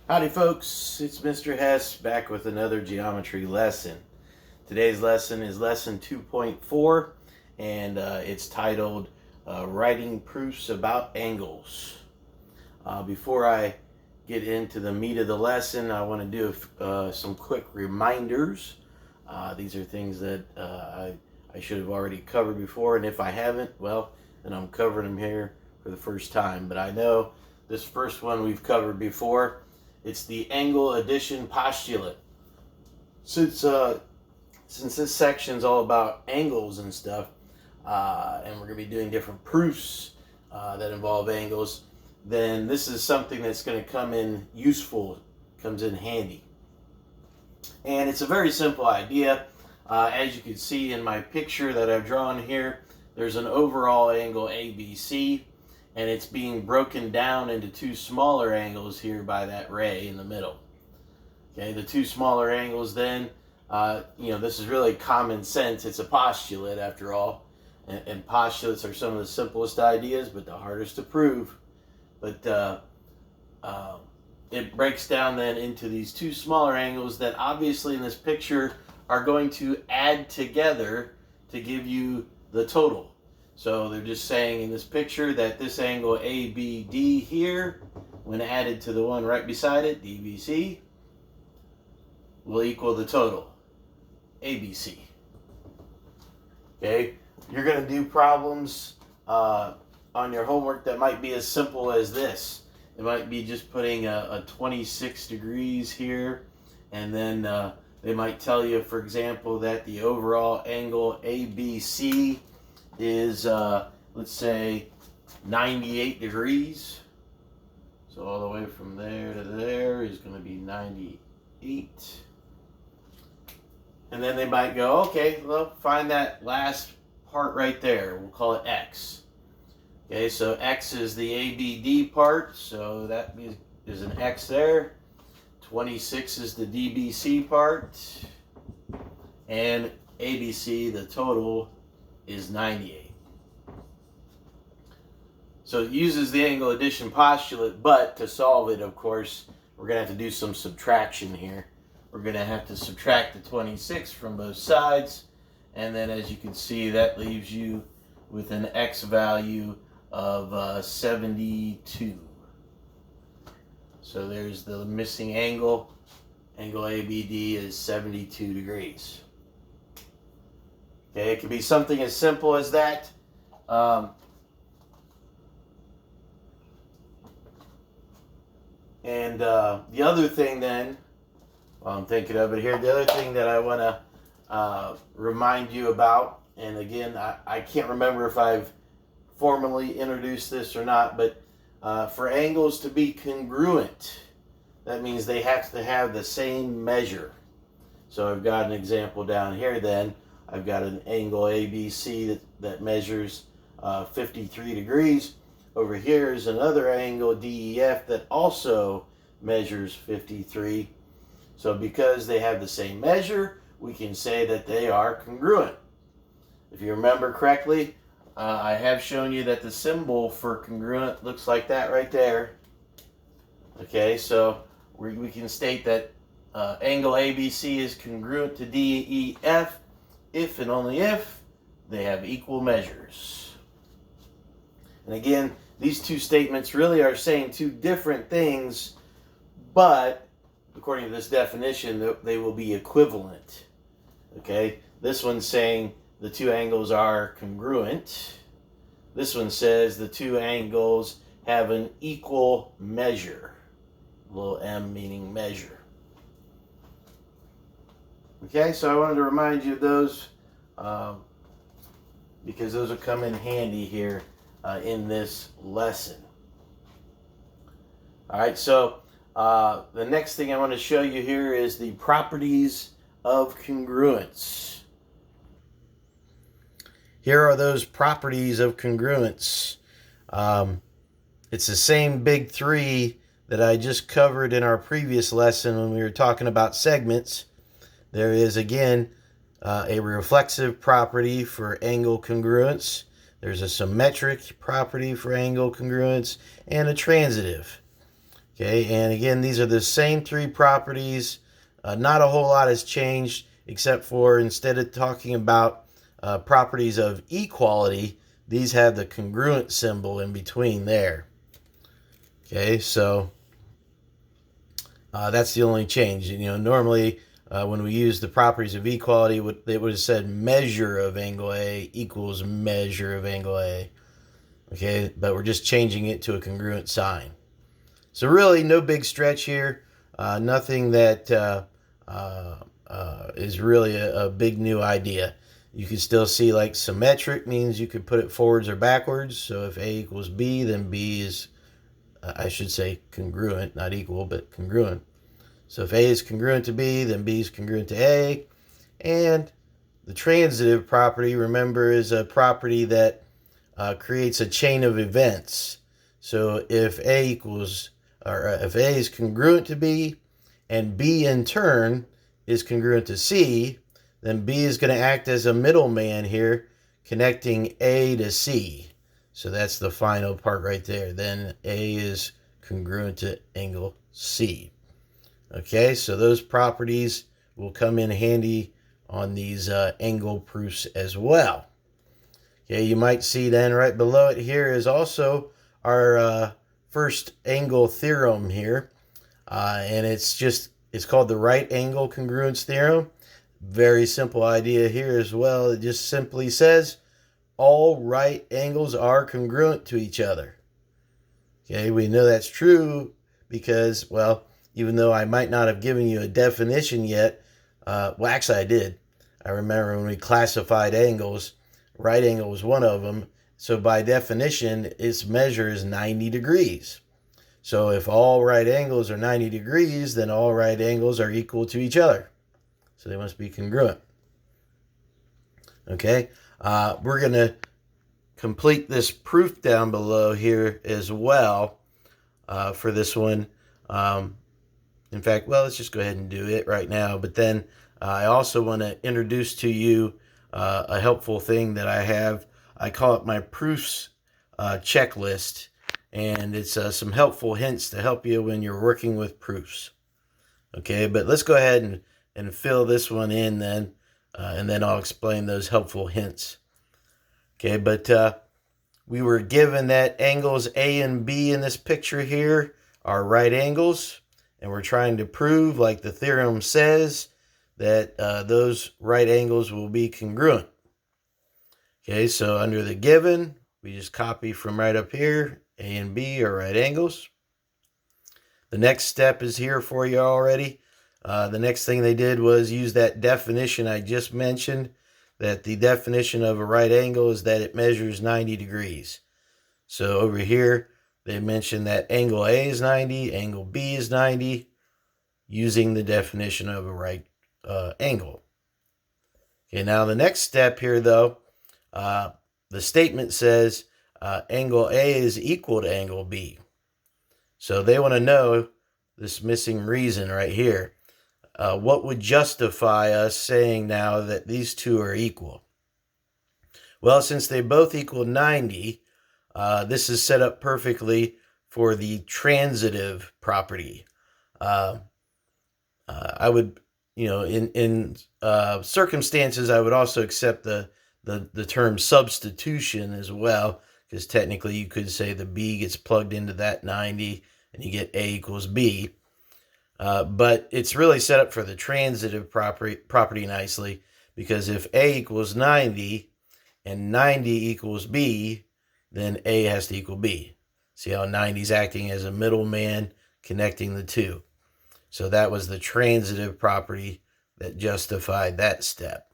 Howdy folks, it's Mr. Hess back with another geometry lesson. Today's lesson is lesson 2.4 and it's titled Writing Proofs About Angles. Before I get into the meat of the lesson, I want to do some quick reminders. These are things that I should have already covered before, and if I haven't, well, then I'm covering them here for the first time. But I know this first one we've covered before. It's the angle addition postulate. Since this section is all about angles and stuff, and we're going to be doing different proofs that involve angles, then this is something that's going to come in useful, comes in handy. And it's a very simple idea. As you can see in my picture that I've drawn here, there's an overall angle ABC, and it's being broken down into two smaller angles here by that ray in the middle. Okay, the two smaller angles then, this is really common sense. It's a postulate after all, and postulates are some of the simplest ideas, but the hardest to prove. But it breaks down then into these two smaller angles that obviously in this picture are going to add together to give you the total. So they're just saying in this picture that this angle ABD here, when added to the one right beside it, DBC, will equal the total, ABC. Okay, you're going to do problems on your homework that might be as simple as this. It might be just putting a 26 degrees here, and then they might tell you, for example, that the overall angle ABC is, let's say, 98 degrees. So all the way from there to there is going to be 98. And then they might go, okay, well, find that last part right there. We'll call it X. Okay, so X is the ABD part, so that is an X there. 26 is the DBC part. And ABC, the total, is 98. So it uses the angle addition postulate, but to solve it, of course, we're going to have to do some subtraction here. We're going to have to subtract the 26 from both sides, and then as you can see, that leaves you with an X value of 72. So there's the missing angle. Angle ABD is 72 degrees. Okay, it can be something as simple as that. The other thing then, while I'm thinking of it here, the other thing that I want to remind you about, and again, I can't remember if I've formally introduced this or not, but for angles to be congruent, that means they have to have the same measure. So I've got an example down here then. I've got an angle ABC that measures 53 degrees. Over here is another angle DEF that also measures 53. So because they have the same measure, we can say that they are congruent. If you remember correctly, I have shown you that the symbol for congruent looks like that right there. Okay, so we can state that angle ABC is congruent to DEF if and only if they have equal measures. And again, these two statements really are saying two different things, but according to this definition, they will be equivalent. Okay, this one's saying the two angles are congruent. This one says the two angles have an equal measure. Little m meaning measure. Okay, so I wanted to remind you of those because those will come in handy here in this lesson. All right, so the next thing I want to show you here is the properties of congruence. Here are those properties of congruence. It's the same big three that I just covered in our previous lesson when we were talking about segments. There is, again, a reflexive property for angle congruence. There's a symmetric property for angle congruence and a transitive. Okay, and again, these are the same three properties. Not a whole lot has changed, except for instead of talking about properties of equality, these have the congruent symbol in between there. Okay, so that's the only change. Normally when we use the properties of equality, it would have said measure of angle A equals measure of angle A. Okay, but we're just changing it to a congruent sign. So really, no big stretch here. Nothing that is really a big new idea. You can still see like symmetric means you could put it forwards or backwards. So if A equals B, then B is, I should say congruent, not equal, but congruent. So if A is congruent to B, then B is congruent to A. And the transitive property, remember, is a property that creates a chain of events. So if A is congruent to B, and B in turn is congruent to C, then B is going to act as a middleman here, connecting A to C. So that's the final part right there. Then A is congruent to angle C. Okay, so those properties will come in handy on these angle proofs as well. Okay, you might see then right below it here is also our first angle theorem here. And it's called the right angle congruence theorem. Very simple idea here as well. It just simply says all right angles are congruent to each other. Okay, we know that's true because, well, even though I might not have given you a definition yet, well, actually I did. I remember when we classified angles, right angle was one of them. So by definition, its measure is 90 degrees. So if all right angles are 90 degrees, then all right angles are equal to each other. So they must be congruent. Okay, we're going to complete this proof down below here as well for this one. In fact, well, let's just go ahead and do it right now. But then I also want to introduce to you a helpful thing that I have. I call it my proofs checklist. And it's some helpful hints to help you when you're working with proofs. Okay, but let's go ahead and fill this one in then, and then I'll explain those helpful hints. Okay, but we were given that angles A and B in this picture here are right angles, and we're trying to prove, like the theorem says, that those right angles will be congruent. Okay, so under the given, we just copy from right up here. A and B are right angles. The next step is here for you already. The next thing they did was use that definition I just mentioned, that the definition of a right angle is that it measures 90 degrees. So over here, they mentioned that angle A is 90, angle B is 90, using the definition of a right angle. Okay, now the next step here, though, the statement says angle A is equal to angle B. So they want to know this missing reason right here. What would justify us saying now that these two are equal? Well, since they both equal 90, this is set up perfectly for the transitive property. I would, in circumstances, I would also accept the term substitution as well, because technically you could say the B gets plugged into that 90 and you get A equals B. But it's really set up for the transitive property nicely, because if A equals 90 and 90 equals B, then A has to equal B. See how 90 is acting as a middleman connecting the two. So that was the transitive property that justified that step.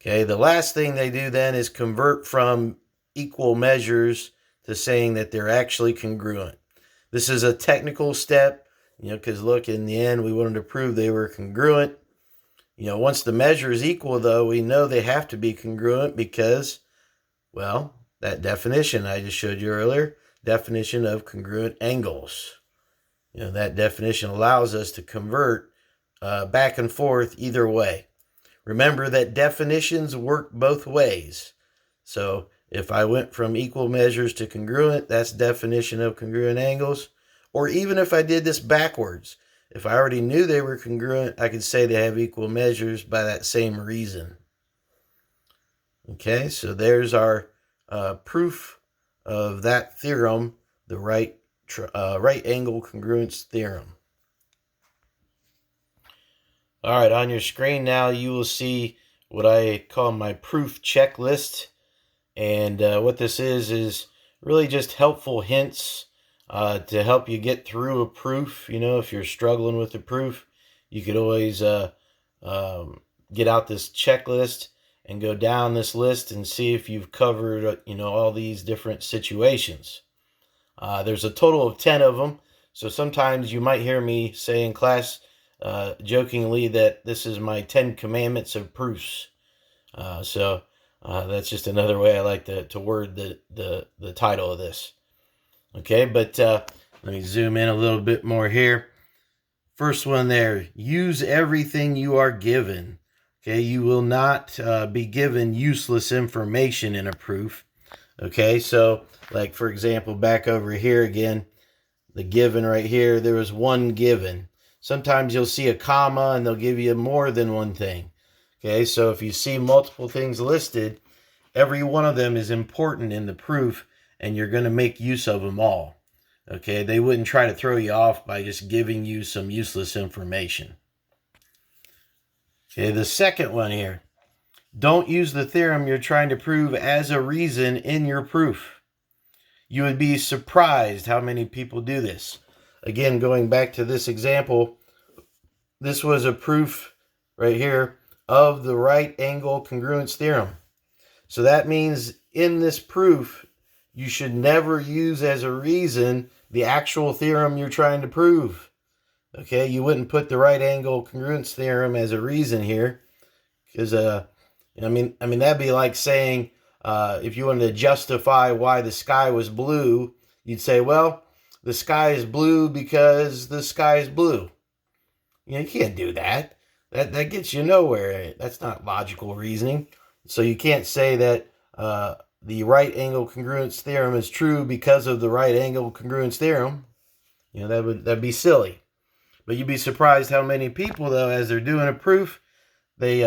Okay, the last thing they do then is convert from equal measures to saying that they're actually congruent. This is a technical step, because look, in the end, we wanted to prove they were congruent. Once the measure is equal, though, we know they have to be congruent because, well, that definition I just showed you earlier, definition of congruent angles. That definition allows us to convert back and forth either way. Remember that definitions work both ways. So if I went from equal measures to congruent, that's definition of congruent angles. Or even if I did this backwards, if I already knew they were congruent, I could say they have equal measures by that same reason. Okay, so there's our proof of that theorem, the right angle congruence theorem. All right, on your screen now you will see what I call my proof checklist. And what this is really just helpful hints to help you get through a proof. You know, if you're struggling with the proof, you could always get out this checklist and go down this list and see if you've covered, all these different situations. There's a total of 10 of them. So sometimes you might hear me say in class jokingly that this is my 10 commandments of proofs. So that's just another way I like to word the title of this. Okay, but let me zoom in a little bit more here. First one there, use everything you are given. Okay, you will not be given useless information in a proof. Okay, so like for example, back over here again, the given right here, there was one given. Sometimes you'll see a comma and they'll give you more than one thing. Okay, so if you see multiple things listed, every one of them is important in the proof and you're going to make use of them all. Okay, they wouldn't try to throw you off by just giving you some useless information. Okay, the second one here. Don't use the theorem you're trying to prove as a reason in your proof. You would be surprised how many people do this. Again, going back to this example, this was a proof right here of the right angle congruence theorem. So that means in this proof, you should never use as a reason the actual theorem you're trying to prove. Okay, you wouldn't put the right angle congruence theorem as a reason here, because I mean that'd be like saying if you wanted to justify why the sky was blue, you'd say, well, the sky is blue because the sky is blue. You can't do that. That gets you nowhere. That's not logical reasoning. So you can't say that the right angle congruence theorem is true because of the right angle congruence theorem. That'd be silly. But you'd be surprised how many people, though, as they're doing a proof, they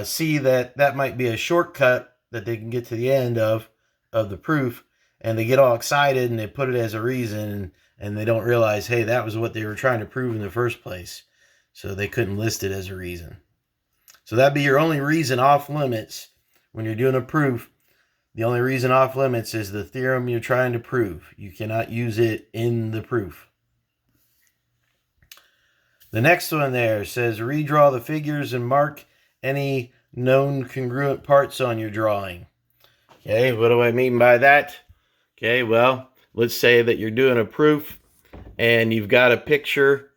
see that might be a shortcut that they can get to the end of the proof, and they get all excited and they put it as a reason, and they don't realize, hey, that was what they were trying to prove in the first place. So they couldn't list it as a reason. So that'd be your only reason off limits when you're doing a proof. The only reason off limits is the theorem you're trying to prove. You cannot use it in the proof. The next one there says redraw the figures and mark any known congruent parts on your drawing. Okay, what do I mean by that? Okay, well, let's say that you're doing a proof and you've got a picture.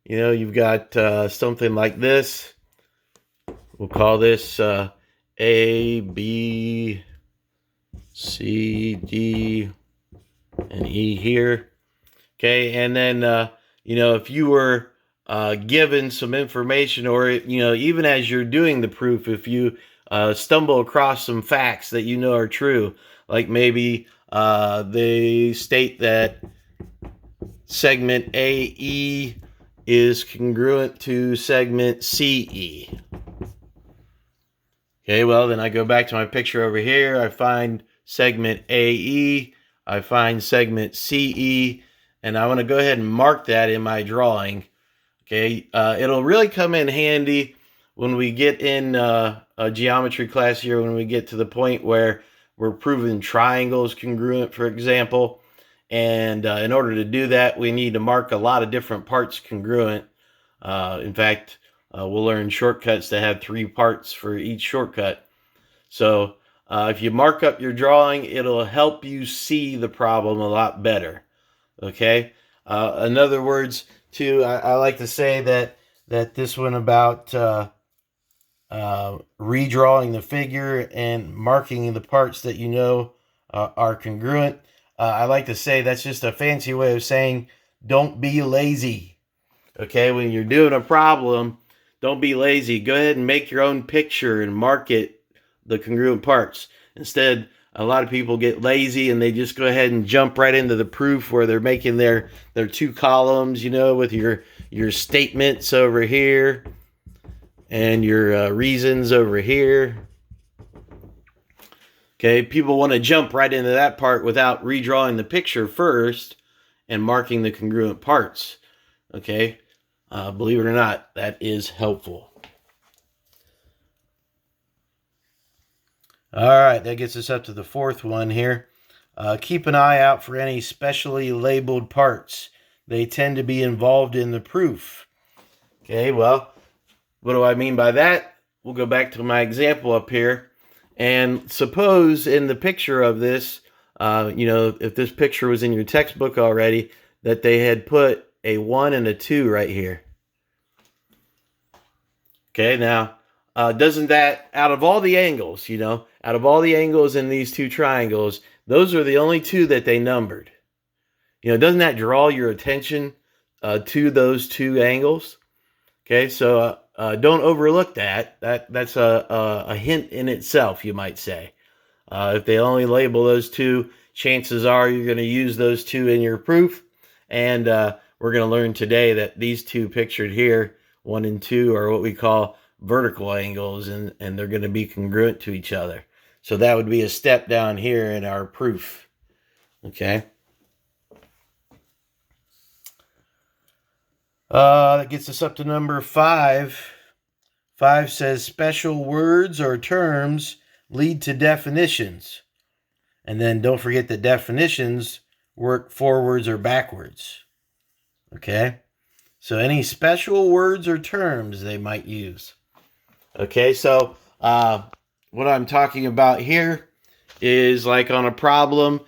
You've got something like this. We'll call this A, B, C, D, and E here. Okay, and then, if you were given some information, or even as you're doing the proof, if you stumble across some facts that are true, like maybe they state that segment AE is congruent to segment CE. Okay, well, then I go back to my picture over here. I find segment AE, I find segment CE, and I want to go ahead and mark that in my drawing. Okay, it'll really come in handy when we get in a geometry class here, when we get to the point where we're proving triangles congruent, for example. And in order to do that, we need to mark a lot of different parts congruent. In fact, we'll learn shortcuts that have 3 parts for each shortcut. So if you mark up your drawing, it'll help you see the problem a lot better. Okay. In other words, too, I like to say that this one about redrawing the figure and marking the parts that are congruent. I like to say that's just a fancy way of saying don't be lazy. Okay, when you're doing a problem, don't be lazy. Go ahead and make your own picture and mark it the congruent parts instead a lot of people get lazy and they just go ahead and jump right into the proof where they're making their two columns, you know, with your statements over here and your reasons over here. Okay, people want to jump right into that part without redrawing the picture first and marking the congruent parts. Okay, believe it or not, that is helpful. All right, that gets us up to the fourth one here. Keep an eye out for any specially labeled parts. They tend to be involved in the proof. Okay, well, what do I mean by that? We'll go back to my example up here. And suppose in the picture of this, you know, if this picture was in your textbook already, that they had put a 1 and a 2 right here. Okay, now, doesn't that, out of all the angles, you know, out of all the angles in these two triangles, those are the only two that they numbered. You know, doesn't that draw your attention to those two angles? Okay, so don't overlook that. That's a hint in itself, you might say. If they only label those two, chances are you're going to use those two in your proof. And we're going to learn today that these two pictured here, 1 and 2, are what we call vertical angles, and they're going to be congruent to each other. So that would be a step down here in our proof. Okay. That gets us up to number 5. 5 says special words or terms lead to definitions. And then don't forget that definitions work forwards or backwards. Okay? So any special words or terms they might use. Okay, so what I'm talking about here is like on a problem,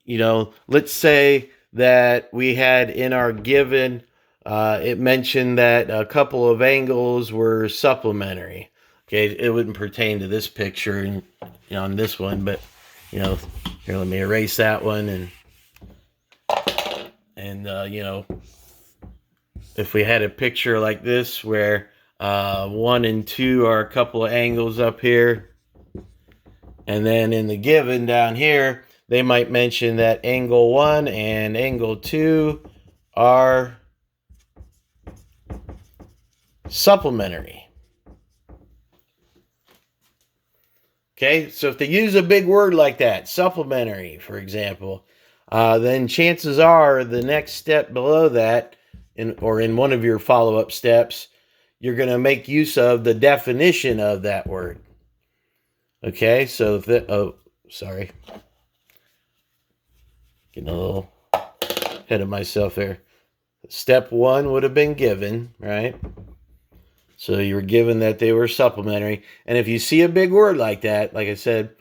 you know, let's say that we had in our given, it mentioned that a couple of angles were supplementary. Okay, it wouldn't pertain to this picture and, you know, on this one, but, you know, here, let me erase that one, and you know, if we had a picture like this where 1 and 2 are a couple of angles up here, and then in the given down here, they might mention that angle 1 and angle 2 are supplementary. Okay, so if they use a big word like that, supplementary, for example, then chances are the next step below that, or in one of your follow-up steps, you're going to make use of the definition of that word. Okay, so sorry. Getting a little ahead of myself there. Step 1 would have been given, right? So you were given that they were supplementary. And if you see a big word like that, like I said,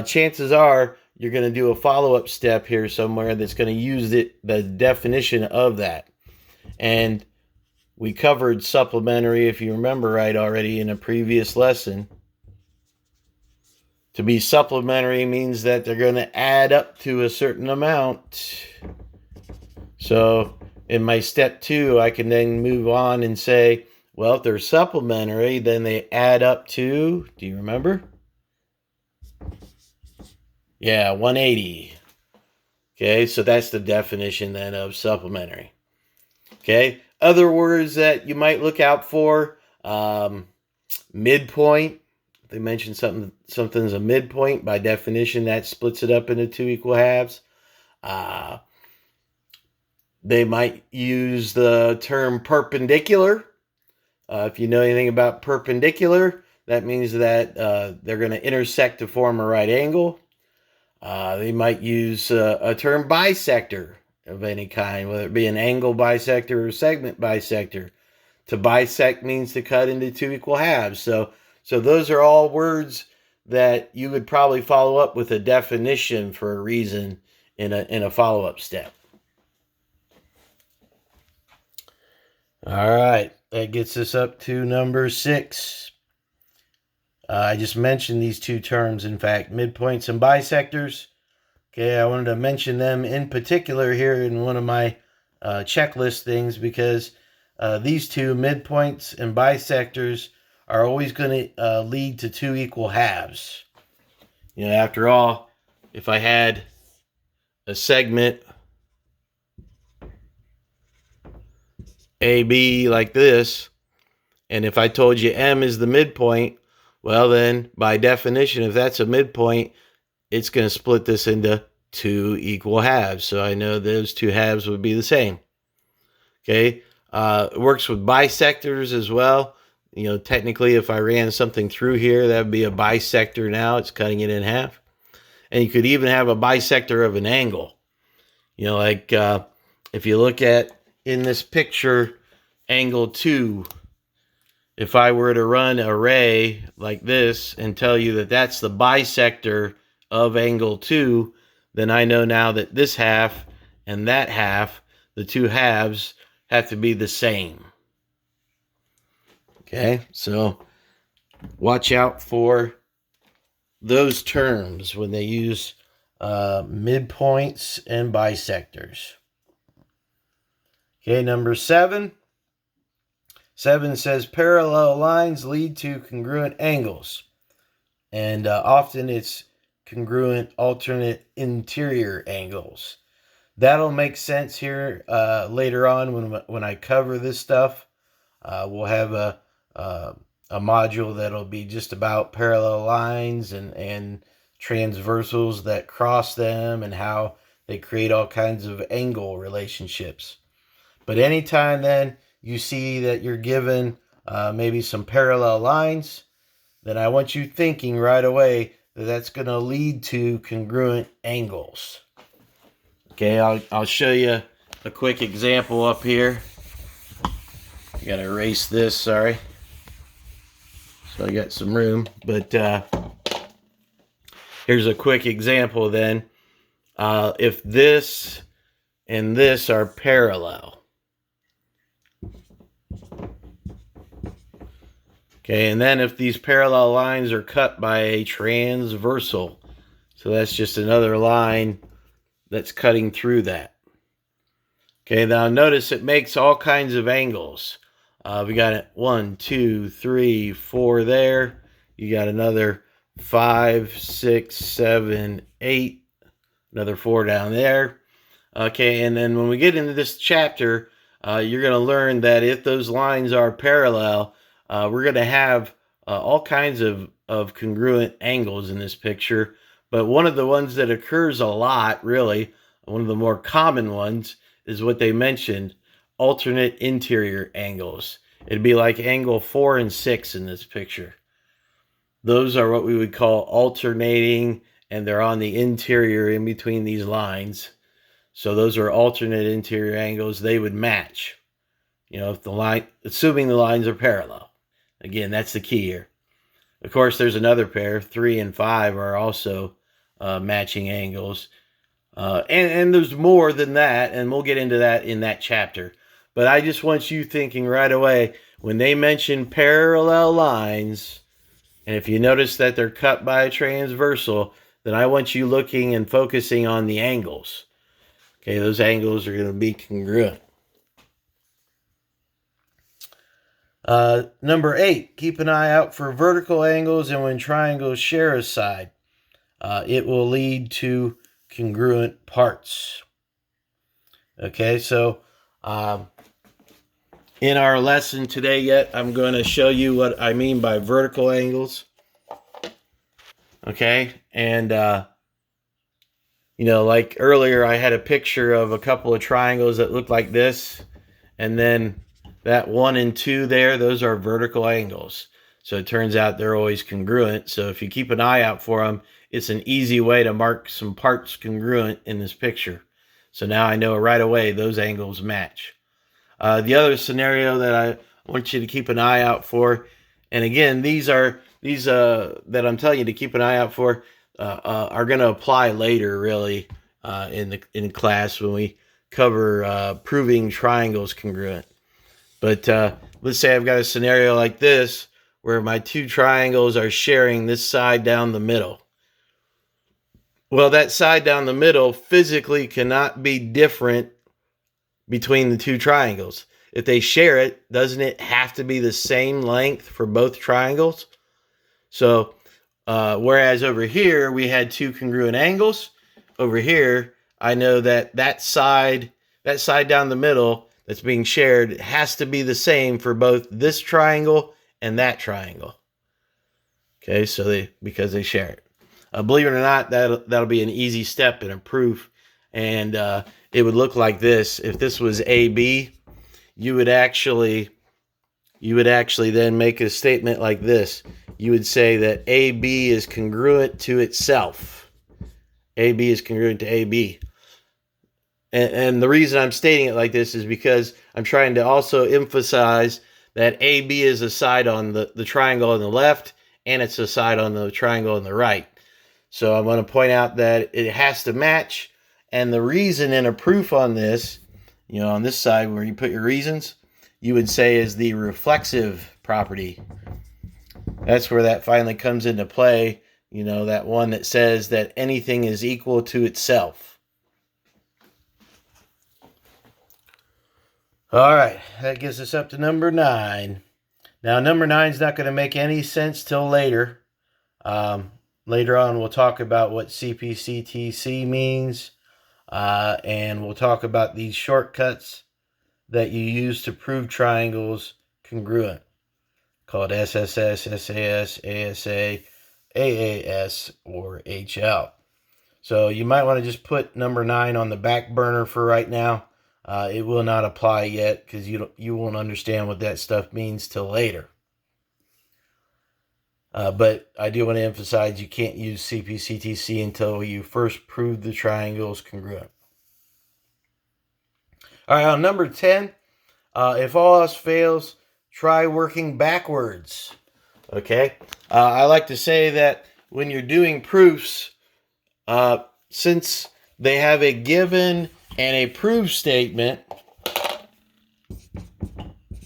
chances are you're going to do a follow-up step here somewhere that's going to use the definition of that. And we covered supplementary, if you remember right, already in a previous lesson. To be supplementary means that they're going to add up to a certain amount. So in my step 2, I can then move on and say, well, if they're supplementary, then they add up to, do you remember? Yeah, 180. Okay, so that's the definition then of supplementary. Okay, other words that you might look out for, midpoint. They mention something's a midpoint. By definition, that splits it up into 2 equal halves. They might use the term perpendicular. If you know anything about perpendicular, that means that they're going to intersect to form a right angle. They might use a term bisector of any kind, whether it be an angle bisector or segment bisector. To bisect means to cut into 2 equal halves. So those are all words that you would probably follow up with a definition for a reason in a follow-up step. All right, that gets us up to number 6. I just mentioned these two terms, in fact, midpoints and bisectors. Okay, I wanted to mention them in particular here in one of my checklist things because these two, midpoints and bisectors, are always going to lead to 2 equal halves. After all, if I had a segment AB like this, and if I told you M is the midpoint, well then, by definition, if that's a midpoint, it's going to split this into two equal halves. So I know those two halves would be the same. Okay. It works with bisectors as well. Technically, if I ran something through here, that would be a bisector now. It's cutting it in half. And you could even have a bisector of an angle. Like if you look at in this picture, angle 2, if I were to run a ray like this and tell you that that's the bisector of angle 2, then I know now that this half and that half, the two halves, have to be the same. Okay, so watch out for those terms when they use midpoints and bisectors. Okay, number 7. 7 says parallel lines lead to congruent angles. And often it's congruent alternate interior angles. That'll make sense here later on when I cover this stuff. We'll have a module that'll be just about parallel lines and transversals that cross them and how they create all kinds of angle relationships. But anytime then you see that you're given maybe some parallel lines, then I want you thinking right away that that's going to lead to congruent angles. Okay, I'll show you a quick example up here. I gotta erase this, sorry. So I got some room, but here's a quick example then. If this and this are parallel. Okay, and then if these parallel lines are cut by a transversal, so that's just another line that's cutting through that. Okay, now notice it makes all kinds of angles. We got it 1, 2, 3, 4 there. You got another 5, 6, 7, 8. Another 4 down there. Okay, and then when we get into this chapter, you're going to learn that if those lines are parallel, we're going to have all kinds of congruent angles in this picture. But one of the ones that occurs a lot, really, one of the more common ones, is what they mentioned, alternate interior angles. It'd be like angle 4 and 6 in this picture. Those are what we would call alternating, and they're on the interior in between these lines. So those are alternate interior angles. They would match. If the line, assuming the lines are parallel. Again, that's the key here. Of course, there's another pair, 3 and 5 are also matching angles. And there's more than that, and we'll get into that in that chapter. But I just want you thinking right away, when they mention parallel lines, and if you notice that they're cut by a transversal, then I want you looking and focusing on the angles. Okay, those angles are going to be congruent. Number 8, keep an eye out for vertical angles, and when triangles share a side, it will lead to congruent parts. Okay, so in our lesson today I'm going to show you what I mean by vertical angles. Okay, and like earlier I had a picture of a couple of triangles that look like this, and then that 1 and 2 there, those are vertical angles. So it turns out they're always congruent. So if you keep an eye out for them, it's an easy way to mark some parts congruent in this picture. So now I know right away those angles match. The other scenario that I want you to keep an eye out for, and again, these that I'm telling you to keep an eye out for are going to apply later, really, in class when we cover proving triangles congruent. But let's say I've got a scenario like this where my two triangles are sharing this side down the middle. Well, that side down the middle physically cannot be different between the two triangles. If they share it, doesn't it have to be the same length for both triangles? So Whereas over here, we had two congruent angles. Over here, I know that that side down the middle that's being shared has to be the same for both this triangle and that triangle. Okay, so because they share it. Believe it or not, that'll be an easy step in a proof, and it would look like this. If this was AB, you would actually then make a statement like this. You would say that AB is congruent to itself. AB is congruent to AB. And the reason I'm stating it like this is because I'm trying to also emphasize that AB is a side on the triangle on the left, and it's a side on the triangle on the right. So I'm going to point out that it has to match. And the reason in a proof on this, on this side where you put your reasons, you would say is the reflexive property. That's where that finally comes into play. That one that says that anything is equal to itself. All right, that gets us up to number 9. Now, number 9 is not going to make any sense till later. Later on, we'll talk about what CPCTC means, and we'll talk about these shortcuts that you use to prove triangles congruent, called SSS, SAS, ASA, AAS, or HL. So you might want to just put number 9 on the back burner for right now. It will not apply yet because you won't understand what that stuff means till later. But I do want to emphasize you can't use CPCTC until you first prove the triangles congruent. All right, on number 10, if all else fails, try working backwards. Okay? I like to say that when you're doing proofs, since they have a given and a prove statement,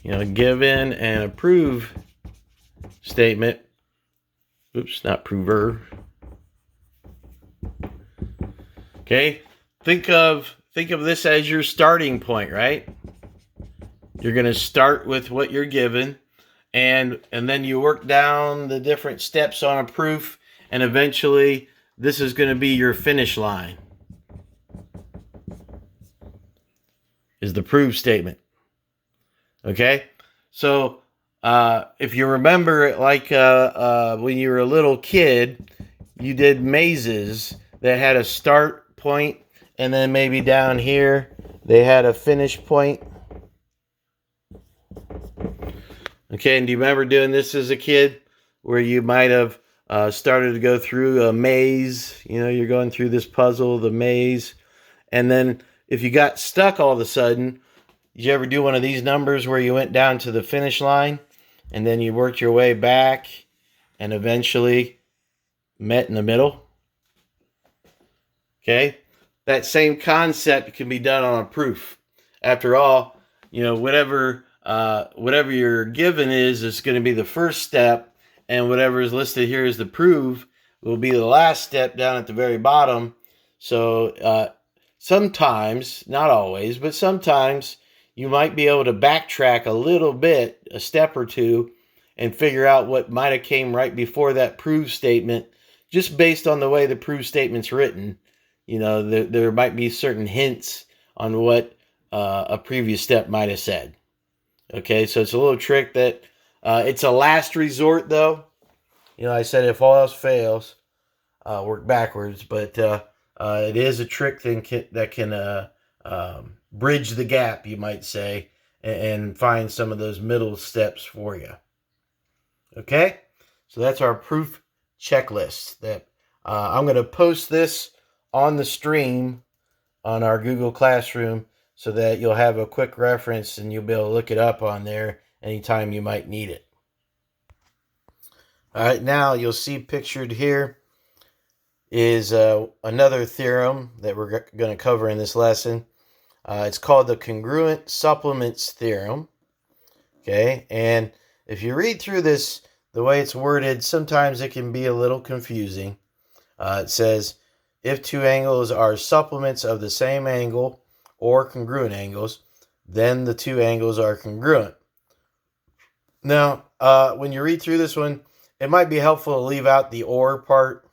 given and a prove statement, oops, not prover. Okay, think of this as your starting point, right? You're going to start with what you're given, and then you work down the different steps on a proof, and eventually this is going to be your finish line. Is the prove statement. Okay, so if you remember, like when you were a little kid, you did mazes that had a start point, and then maybe down here they had a finish point. Okay, and do you remember doing this as a kid, where you might have started to go through a maze? You're going through this puzzle, the maze, and then if you got stuck all of a sudden, did you ever do one of these numbers where you went down to the finish line and then you worked your way back and eventually met in the middle? Okay, that same concept can be done on a proof. After all, whatever you're given is going to be the first step, and whatever is listed here as the prove will be the last step down at the very bottom. So sometimes, not always, but sometimes you might be able to backtrack a little bit, a step or two, and figure out what might have came right before that prove statement, just based on the way the prove statement's written. There might be certain hints on what a previous step might have said. Okay, so it's a little trick that it's a last resort, though. I said if all else fails, work backwards, but it is a trick that can bridge the gap, you might say, and find some of those middle steps for you. Okay, so that's our proof checklist. That I'm going to post this on the stream on our Google Classroom so that you'll have a quick reference and you'll be able to look it up on there anytime you might need it. All right, now you'll see pictured here is another theorem that we're going to cover in this lesson. It's called the congruent supplements theorem. Okay, and if you read through this, the way it's worded, sometimes it can be a little confusing. It says, if two angles are supplements of the same angle or congruent angles, then the two angles are congruent. Now, when you read through this one, it might be helpful to leave out the or part.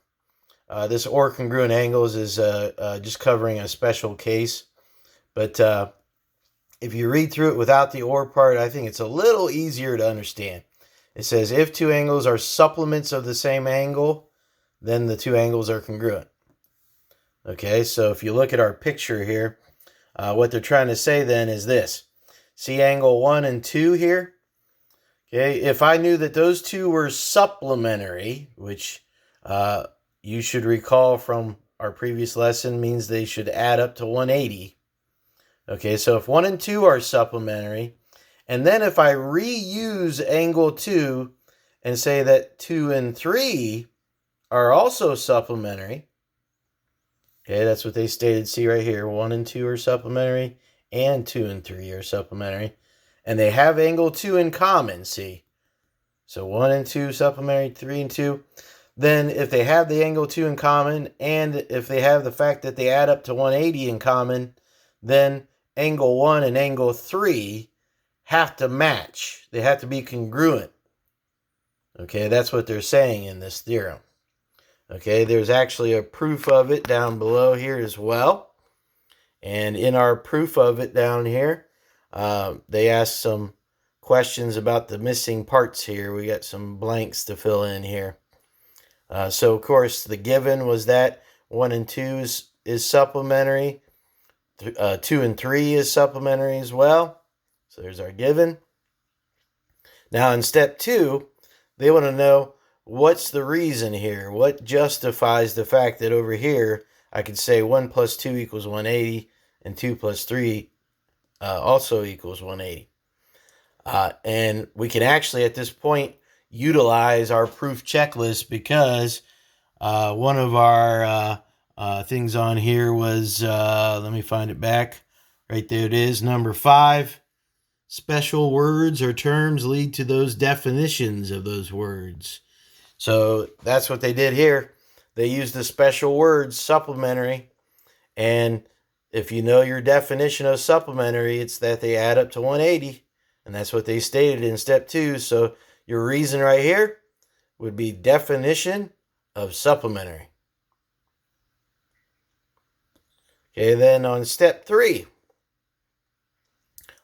This or congruent angles is just covering a special case. But if you read through it without the or part, I think it's a little easier to understand. It says, if two angles are supplements of the same angle, then the two angles are congruent. Okay, so if you look at our picture here, what they're trying to say then is this. See angle 1 and 2 here? Okay, if I knew that those two were supplementary, which you should recall from our previous lesson means they should add up to 180. Okay, so if 1 and 2 are supplementary, and then if I reuse angle 2 and say that 2 and 3 are also supplementary, okay, that's what they stated. See right here, 1 and 2 are supplementary, and 2 and 3 are supplementary. And they have angle 2 in common, see? So 1 and 2 supplementary, 3 and 2. Then if they have the angle 2 in common, and if they have the fact that they add up to 180 in common, then angle 1 and angle 3 have to match. They have to be congruent. Okay, that's what they're saying in this theorem. Okay, there's actually a proof of it down below here as well. And in our proof of it down here, they asked some questions about the missing parts here. We got some blanks to fill in here. So, of course, the given was that 1 and 2 is supplementary. 2 and 3 is supplementary as well. So there's our given. Now in step 2, they want to know what's the reason here. What justifies the fact that over here I could say 1 plus 2 equals 180 and 2 plus 3 also equals 180. And we can actually at this point utilize our proof checklist because one of our things on here was, let me find it back. Right there it is, number 5. Special words or terms lead to those definitions of those words. So that's what they did here. They used the special words supplementary. And if you know your definition of supplementary, it's that they add up to 180. And that's what they stated in step 2. So your reason right here would be definition of supplementary. Okay, then on step 3.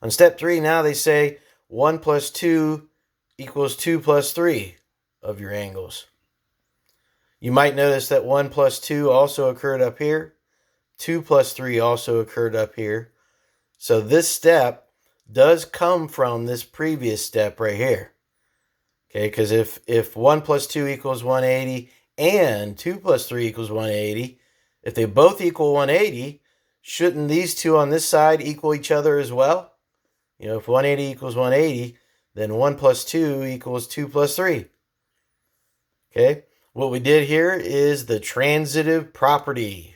On step 3, now they say 1 plus 2 equals 2 plus 3 of your angles. You might notice that 1 plus 2 also occurred up here. 2 plus 3 also occurred up here. So this step does come from this previous step right here. Okay, because if 1 plus 2 equals 180 and 2 plus 3 equals 180, if they both equal 180, shouldn't these two on this side equal each other as well? You know, if 180 equals 180, then 1 plus 2 equals 2 plus 3. Okay, what we did here is the transitive property.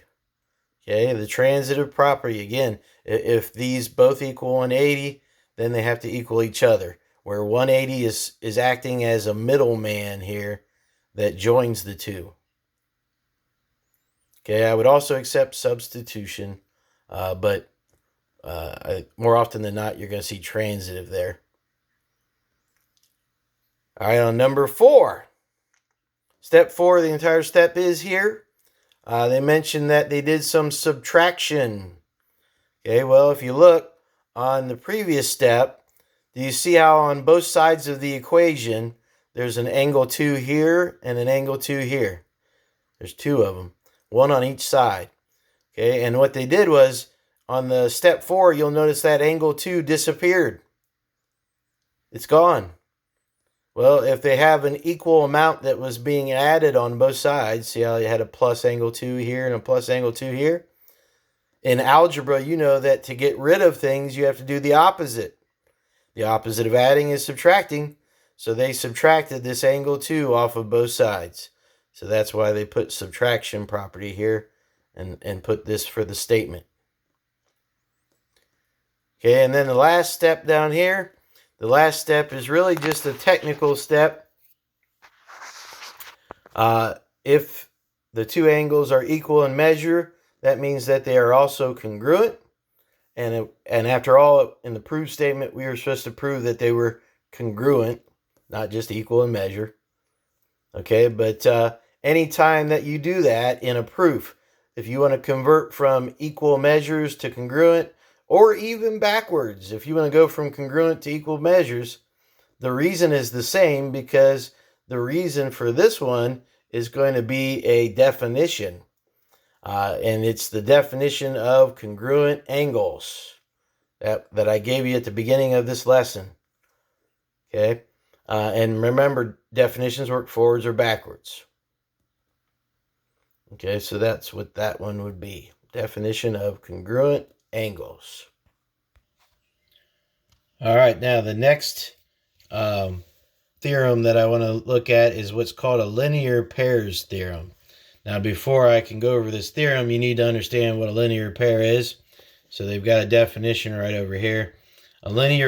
Okay, the transitive property. Again, if these both equal 180, then they have to equal each other. Where 180 is acting as a middleman here that joins the two. Okay, I would also accept substitution, but more often than not, you're going to see transitive there. All right, on number 4. Step 4, the entire step is here. They mentioned that they did some subtraction. Okay, well, if you look on the previous step, do you see how on both sides of the equation, there's an angle 2 here and an angle 2 here? There's 2 of them, one on each side. Okay, and what they did was, on the step 4, you'll notice that angle 2 disappeared. It's gone. Well, if they have an equal amount that was being added on both sides, see how you had a plus angle 2 here and a plus angle 2 here? In algebra, you know that to get rid of things, you have to do the opposite. The opposite of adding is subtracting. So they subtracted this angle 2 off of both sides. So that's why they put subtraction property here and put this for the statement. Okay, and then the last step down here, the last step is really just a technical step. If the two angles are equal in measure, that means that they are also congruent. And after all, in the proof statement, we were supposed to prove that they were congruent, not just equal in measure. Okay, but anytime that you do that in a proof, if you want to convert from equal measures to congruent, or even backwards, if you want to go from congruent to equal measures, the reason is the same, because the reason for this one is going to be a definition. And it's the definition of congruent angles that I gave you at the beginning of this lesson. Okay? And remember, definitions work forwards or backwards. Okay, so that's what that one would be. Definition of congruent angles. All right, now the next theorem that I want to look at is what's called a linear pairs theorem. Now, before I can go over this theorem, you need to understand what a linear pair is. So they've got a definition right over here. A linear